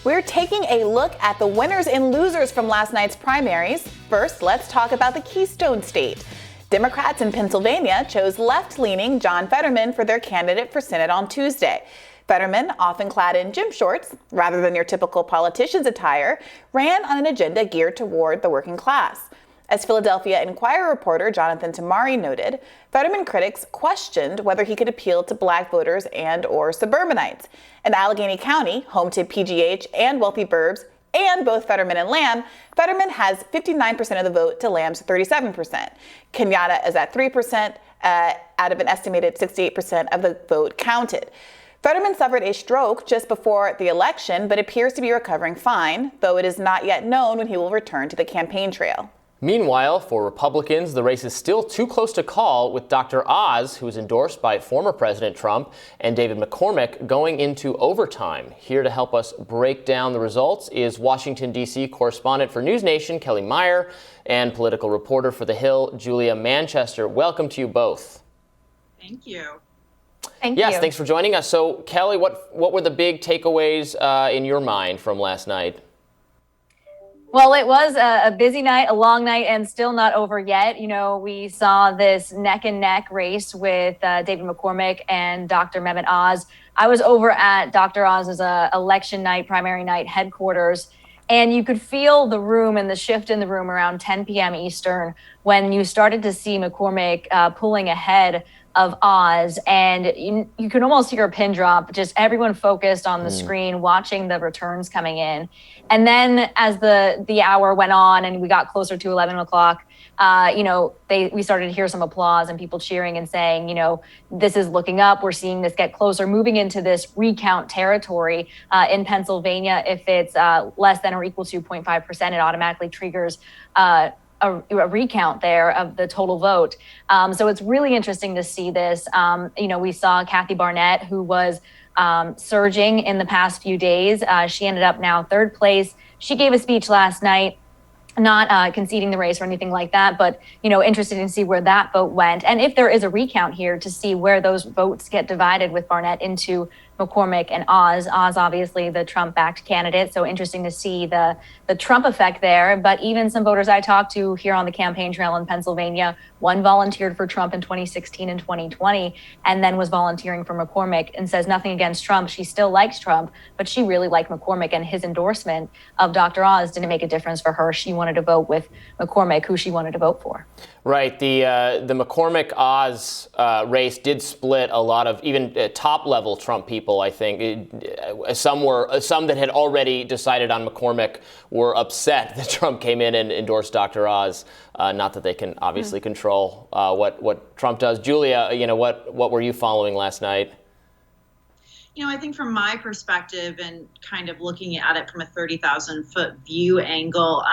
We're taking a look at the winners and losers from last night's primaries. First, let's talk about the Keystone State. Democrats in Pennsylvania chose left-leaning John Fetterman for their candidate for Senate on Tuesday. Fetterman, often clad in gym shorts rather than your typical politician's attire, ran on an agenda geared toward the working class. As Philadelphia Inquirer reporter Jonathan Tamari noted, Fetterman critics questioned whether he could appeal to black voters and/or suburbanites. In Allegheny County, home to PGH and wealthy burbs, and both Fetterman and Lamb, Fetterman has 59% of the vote to Lamb's 37%. Kenyatta is at 3% out of an estimated 68% of the vote counted. Fetterman suffered a stroke just before the election, but appears to be recovering fine, though it is not yet known when he will return to the campaign trail. Meanwhile, for Republicans, the race is still too close to call, with Dr. Oz, who is endorsed by former President Trump, and David McCormick going into overtime. Here to help us break down the results is Washington, D.C. correspondent for News Nation, Kellie Meyer, and political reporter for The Hill, Julia Manchester. Welcome to you both. Thank you. Yes, thanks for joining us. So, Kellie, what were the big takeaways in your mind from last night? Well, it was a busy night, a long night, and still not over yet. You know, we saw this neck and neck race with David McCormick and Dr. Mehmet Oz. I was over at Dr. Oz's election night, primary night headquarters, and you could feel the room and the shift in the room around 10 p.m. Eastern when you started to see McCormick pulling ahead of Oz, and you could almost hear a pin drop, just everyone focused on the screen, watching the returns coming in. And then as the hour went on and we got closer to 11 o'clock, we started to hear some applause and people cheering and saying, this is looking up. We're seeing this get closer, moving into this recount territory in Pennsylvania. If it's less than or equal to 0.5%, it automatically triggers a recount there of the total vote. So it's really interesting to see this. We saw Kathy Barnett, who was surging in the past few days. She ended up now third place. She gave a speech last night, not conceding the race or anything like that, but, interested to see where that vote went. And if there is a recount here, to see where those votes get divided with Barnett into McCormick and Oz. Oz, obviously, the Trump-backed candidate. So interesting to see the Trump effect there. But even some voters I talked to here on the campaign trail in Pennsylvania, one volunteered for Trump in 2016 and 2020, and then was volunteering for McCormick, and says nothing against Trump. She still likes Trump, but she really liked McCormick, and his endorsement of Dr. Oz didn't make a difference for her. She wanted to vote with McCormick, who she wanted to vote for. Right. The McCormick-Oz race did split a lot of even top-level Trump people, I think. Some that had already decided on McCormick were upset that Trump came in and endorsed Dr. Oz. Not that they can obviously control what Trump does. Julia, what were you following last night? I think from my perspective and kind of looking at it from a 30,000-foot view angle,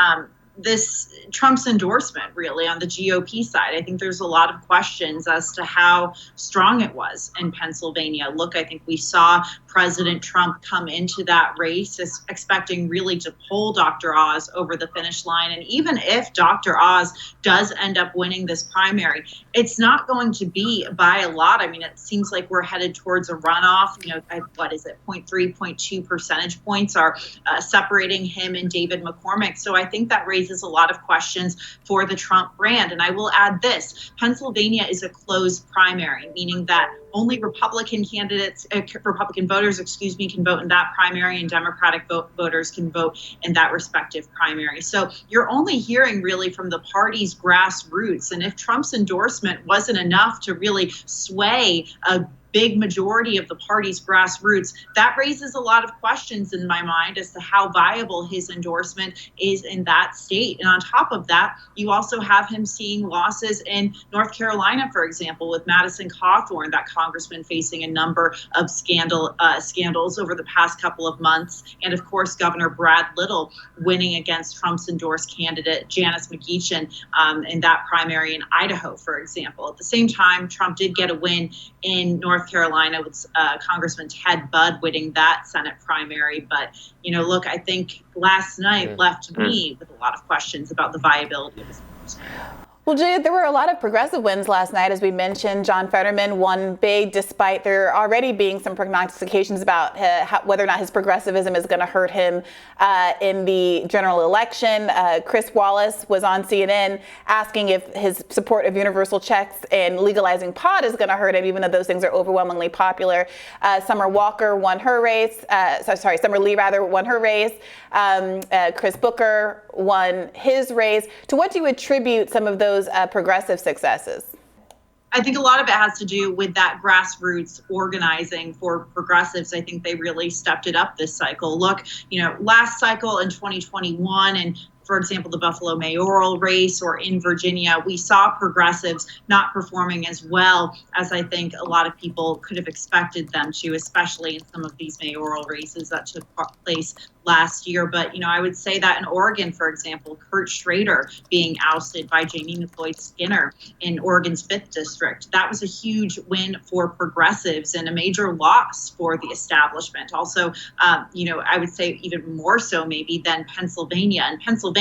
this Trump's endorsement really on the GOP side, I think there's a lot of questions as to how strong it was in Pennsylvania. Look, I think we saw President Trump come into that race expecting really to pull Dr. Oz over the finish line. And even if Dr. Oz does end up winning this primary, it's not going to be by a lot. I mean, it seems like we're headed towards a runoff. 0.3, 0.2 percentage points are separating him and David McCormick. So I think that raises a lot of questions for the Trump brand. And I will add this: Pennsylvania is a closed primary, meaning that only Republican voters, can vote in that primary, and Democratic voters can vote in that respective primary. So you're only hearing really from the party's grassroots. And if Trump's endorsement wasn't enough to really sway a big majority of the party's grassroots, that raises a lot of questions in my mind as to how viable his endorsement is in that state. And on top of that, you also have him seeing losses in North Carolina, for example, with Madison Cawthorn, that congressman facing a number of scandals over the past couple of months. And of course, Governor Brad Little winning against Trump's endorsed candidate, Janice McGeachin, in that primary in Idaho, for example. At the same time, Trump did get a win in North Carolina with Congressman Ted Budd winning that Senate primary. But, look, I think last night left me with a lot of questions about the viability of his endorsement. Well, Julia, there were a lot of progressive wins last night. As we mentioned, John Fetterman won big despite there already being some prognostications about whether or not his progressivism is going to hurt him in the general election. Chris Wallace was on CNN asking if his support of universal checks and legalizing pot is going to hurt him, even though those things are overwhelmingly popular. Summer Walker won her race. Summer Lee rather won her race. Chris Booker won his race. To what do you attribute some of those progressive successes? I think a lot of it has to do with that grassroots organizing for progressives. I think they really stepped it up this cycle. Look, last cycle in 2021 and for example, the Buffalo mayoral race or in Virginia, we saw progressives not performing as well as I think a lot of people could have expected them to, especially in some of these mayoral races that took place last year. But, I would say that in Oregon, for example, Kurt Schrader being ousted by Jamie McLeod Skinner in Oregon's 5th district, that was a huge win for progressives and a major loss for the establishment. Also, I would say even more so maybe than Pennsylvania. In Pennsylvania,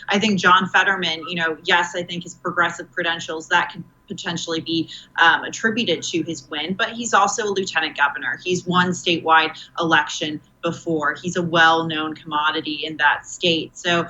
I think John Fetterman, yes, I think his progressive credentials, that could potentially be attributed to his win, but he's also a lieutenant governor. He's won statewide election before. He's a well-known commodity in that state. So,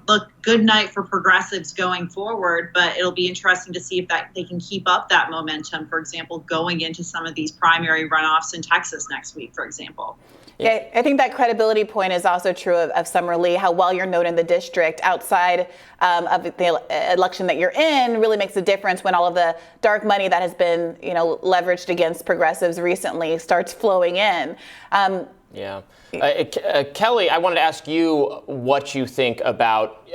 look, good night for progressives going forward, but it'll be interesting to see if they can keep up that momentum, for example, going into some of these primary runoffs in Texas next week, for example. Yeah, I think that credibility point is also true of Summer Lee. How well you're known in the district outside of the election that you're in really makes a difference when all of the dark money that has been, leveraged against progressives recently starts flowing in. Kelly, I wanted to ask you what you think about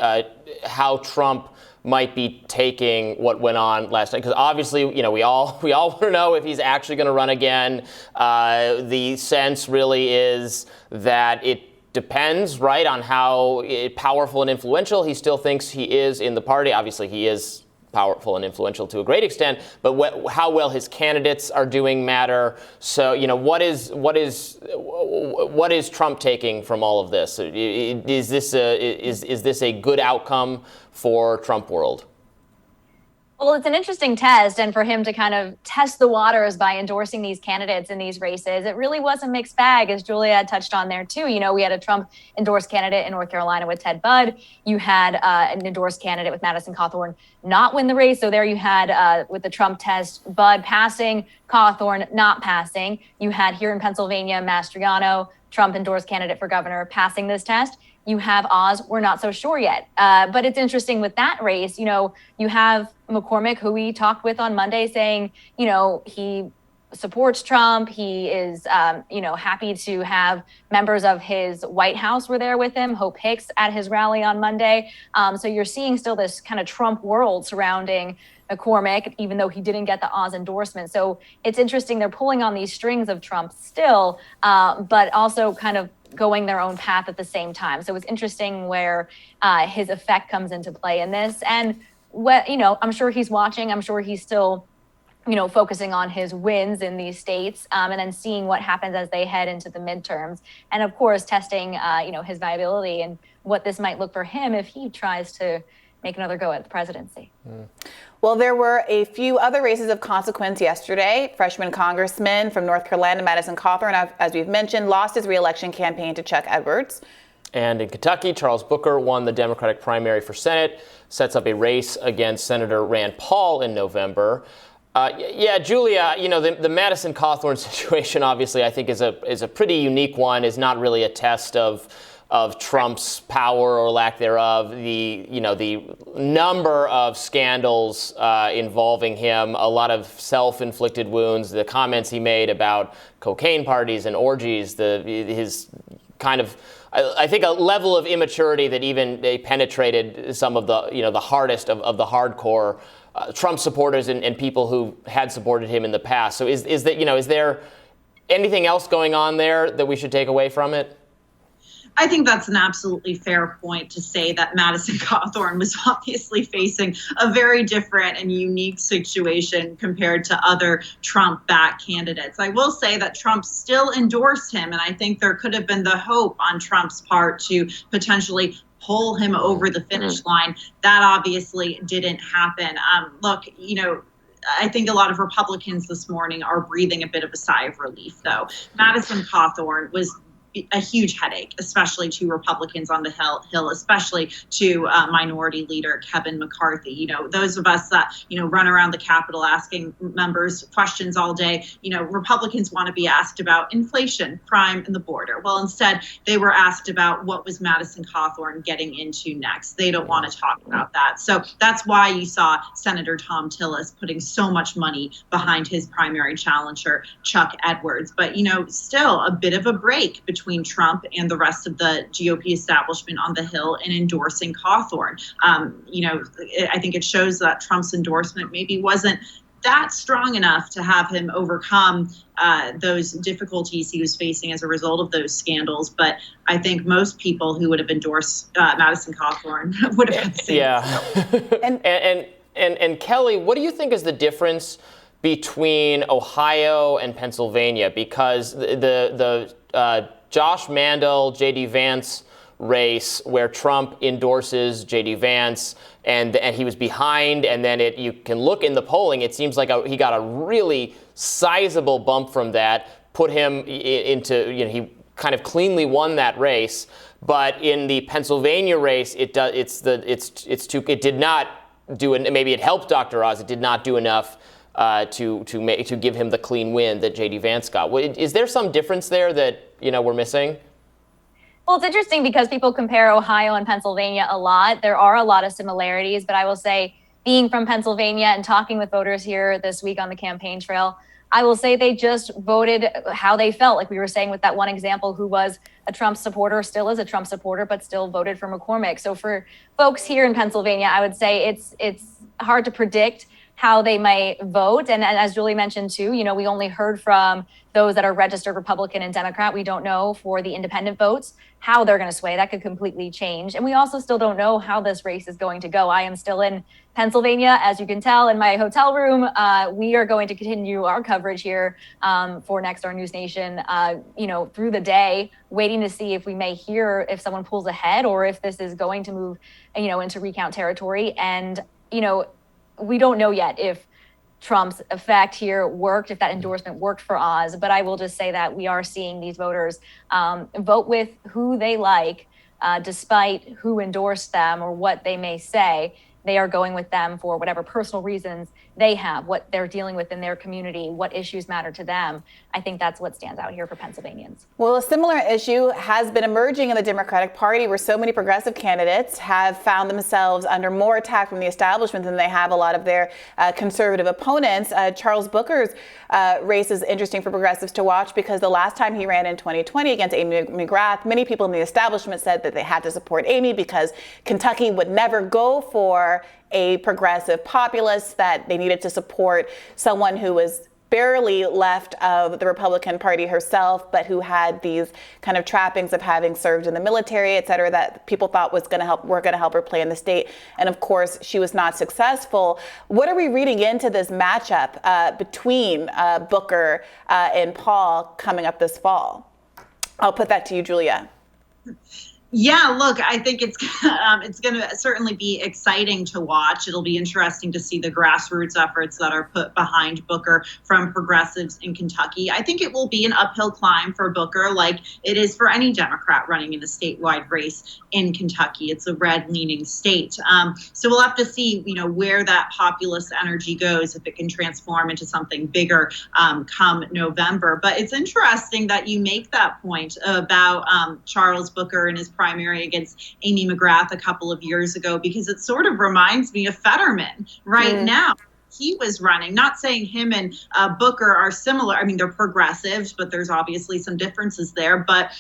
how Trump might be taking what went on last night, because obviously, we all want to know if he's actually going to run again. The sense really is that it depends, right, on how powerful and influential he still thinks he is in the party. Obviously, he is powerful and influential to a great extent, but how well his candidates are doing matter. So, what is Trump taking from all of this? Is this a good outcome for Trump world? Well, it's an interesting test, and for him to kind of test the waters by endorsing these candidates in these races, it really was a mixed bag, as Julia had touched on there too. We had a Trump-endorsed candidate in North Carolina with Ted Budd. You had an endorsed candidate with Madison Cawthorn not win the race. So there you had, with the Trump test, Budd passing, Cawthorn not passing. You had here in Pennsylvania, Mastriano, Trump-endorsed candidate for governor, passing this test. You have Oz, we're not so sure yet. But it's interesting with that race, you have McCormick, who we talked with on Monday, saying, he supports Trump. He is, happy to have members of his White House were there with him, Hope Hicks at his rally on Monday. So you're seeing still this kind of Trump world surrounding McCormick, even though he didn't get the Oz endorsement. So it's interesting. They're pulling on these strings of Trump still, but also kind of going their own path at the same time. So it's interesting where his effect comes into play in this. And I'm sure he's watching. I'm sure he's still, focusing on his wins in these states, and then seeing what happens as they head into the midterms. And of course, testing, his viability and what this might look for him if he tries to make another go at the presidency. Well, there were a few other races of consequence yesterday. Freshman congressman from North Carolina, Madison Cawthorn, as we've mentioned, lost his reelection campaign to Chuck Edwards. And in Kentucky, Charles Booker won the Democratic primary for Senate, sets up a race against Senator Rand Paul in November. Julia, the Madison Cawthorn situation, obviously, I think is a pretty unique one, is not really a test of Trump's power or lack thereof. The number of scandals involving him, a lot of self-inflicted wounds, the comments he made about cocaine parties and orgies, his kind of, I think, a level of immaturity that even penetrated some of the hardest of the hardcore Trump supporters and people who had supported him in the past. So is there anything else going on there that we should take away from it? I think that's an absolutely fair point to say that Madison Cawthorn was obviously facing a very different and unique situation compared to other Trump-backed candidates. I will say that Trump still endorsed him, and I think there could have been the hope on Trump's part to potentially pull him over the finish line. That obviously didn't happen. Look, I think a lot of Republicans this morning are breathing a bit of a sigh of relief, though. Madison Cawthorn was a huge headache, especially to Republicans on the Hill, especially to Minority Leader Kevin McCarthy. Those of us that, run around the Capitol asking members questions all day, Republicans want to be asked about inflation, crime, and the border. Well, instead, they were asked about what was Madison Cawthorn getting into next. They don't want to talk about that. So that's why you saw Senator Thom Tillis putting so much money behind his primary challenger, Chuck Edwards. But, still a bit of a break between Trump and the rest of the GOP establishment on the Hill in endorsing Cawthorn. I think it shows that Trump's endorsement maybe wasn't that strong enough to have him overcome those difficulties he was facing as a result of those scandals. But I think most people who would have endorsed Madison Cawthorn would have had the same. Yeah. And Kelly, what do you think is the difference between Ohio and Pennsylvania? Because the Josh Mandel, J.D. Vance race, where Trump endorses J.D. Vance, and he was behind, and then you can look in the polling, it seems like he got a really sizable bump from that, put him into, he kind of cleanly won that race. But in the Pennsylvania race, it did not do it. Maybe it helped Dr. Oz. It did not do enough to give him the clean win that J.D. Vance got. Is there some difference there that we're missing? Well, it's interesting because people compare Ohio and Pennsylvania a lot. There are a lot of similarities, but I will say, being from Pennsylvania and talking with voters here this week on the campaign trail, I will say they just voted how they felt. Like we were saying with that one example, who was a Trump supporter, still is a Trump supporter, but still voted for McCormick. So for folks here in Pennsylvania, I would say it's hard to predict how they might vote. And as Julie mentioned too, we only heard from those that are registered Republican and Democrat. We don't know for the independent votes how they're going to sway. That could completely change. And we also still don't know how this race is going to go. I am still in Pennsylvania, as you can tell, in my hotel room. We are going to continue our coverage here for Next Door News Nation, through the day, waiting to see if we may hear if someone pulls ahead or if this is going to move, into recount territory. And, we don't know yet if Trump's effect here worked, if that endorsement worked for Oz. But I will just say that we are seeing these voters vote with who they like, despite who endorsed them or what they may say. They are going with them for whatever personal reasons they have, what they're dealing with in their community, what issues matter to them. I think that's what stands out here for Pennsylvanians. Well, a similar issue has been emerging in the Democratic Party, where so many progressive candidates have found themselves under more attack from the establishment than they have a lot of their conservative opponents. Charles Booker's race is interesting for progressives to watch because the last time he ran in 2020 against Amy McGrath, many people in the establishment said that they had to support Amy because Kentucky would never go for a progressive populist, that they needed to support someone who was barely left of the Republican Party herself, but who had these kind of trappings of having served in the military, et cetera, that people thought were going to help her play in the state. And of course, she was not successful. What are we reading into this matchup between Booker and Paul coming up this fall? I'll put that to you, Julia. Yeah, look, I think it's going to certainly be exciting to watch. It'll be interesting to see the grassroots efforts that are put behind Booker from progressives in Kentucky. I think it will be an uphill climb for Booker, like it is for any Democrat running in a statewide race in Kentucky. It's a red-leaning state. So we'll have to see, where that populist energy goes, if it can transform into something bigger come November. But it's interesting that you make that point about Charles Booker and his primary against Amy McGrath a couple of years ago, because it sort of reminds me of Fetterman right now. He was running, not saying him and Booker are similar. I mean, they're progressives, but there's obviously some differences there. But,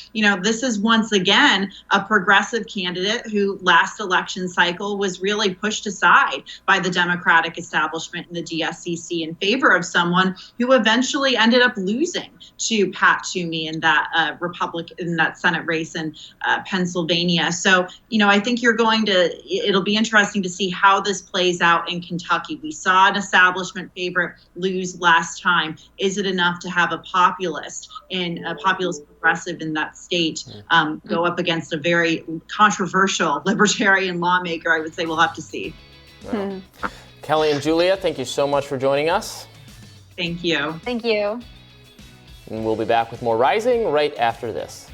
this is once again a progressive candidate who last election cycle was really pushed aside by the Democratic establishment and the DSCC in favor of someone who eventually ended up losing to Pat Toomey in that in that Senate race in Pennsylvania. So, I think it'll be interesting to see how this plays out in Kentucky. We saw it establishment favorite lose last time? Is it enough to have a populist progressive in that state go up against a very controversial libertarian lawmaker? I would say we'll have to see. Wow. Kellie and Julia, thank you so much for joining us. Thank you. Thank you. And we'll be back with more Rising right after this.